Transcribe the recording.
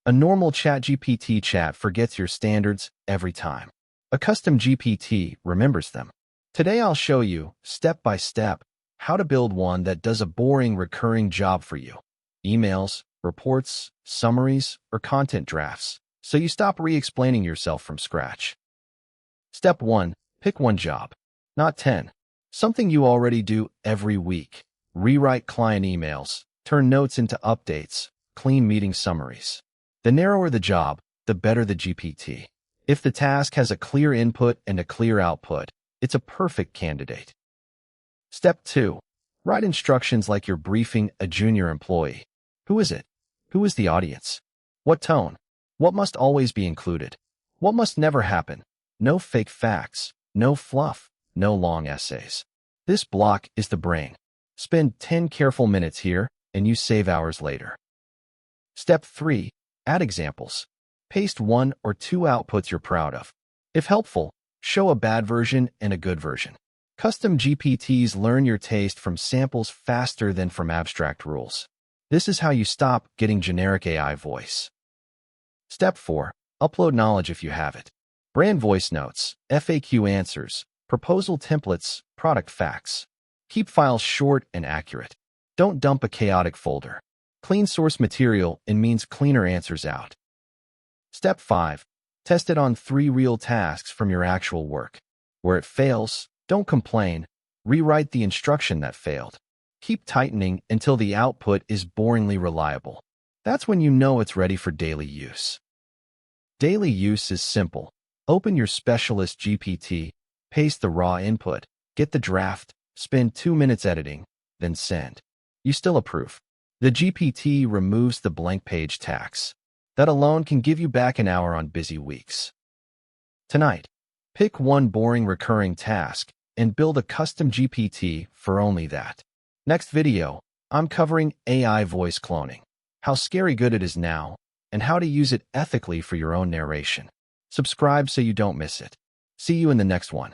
A normal ChatGPT chat forgets your standards every time. A custom GPT remembers them. Today I'll show you, step by step, how to build one that does a boring recurring job for you. Emails, reports, summaries, or content drafts, so you stop re-explaining yourself from scratch. Step 1. Pick one job, not 10. Something you already do every week. Rewrite client emails, turn notes into updates, clean meeting summaries. The narrower the job, the better the GPT. If the task has a clear input and a clear output, it's a perfect candidate. Step 2. Write instructions like you're briefing a junior employee. Who is it? Who is the audience? What tone? What must always be included? What must never happen? No fake facts, no fluff, no long essays. This block is the brain. Spend 10 careful minutes here, and you save hours later. Step 3. Add examples. Paste 1 or 2 outputs you're proud of. If helpful, show a bad version and a good version. Custom GPTs learn your taste from samples faster than from abstract rules. This is how you stop getting generic AI voice. Step 4. Upload knowledge if you have it. Brand voice notes, FAQ answers, proposal templates, product facts. Keep files short and accurate. Don't dump a chaotic folder. Clean source material means cleaner answers out. Step 5. Test it on 3 real tasks from your actual work. Where it fails, don't complain. Rewrite the instruction that failed. Keep tightening until the output is boringly reliable. That's when you know it's ready for daily use. Daily use is simple. Open your specialist GPT, paste the raw input, get the draft, spend 2 minutes editing, then send. You still approve. The GPT removes the blank page tax. That alone can give you back an hour on busy weeks. Tonight, pick one boring recurring task and build a custom GPT for only that. Next video, I'm covering AI voice cloning, how scary good it is now, and how to use it ethically for your own narration. Subscribe so you don't miss it. See you in the next one.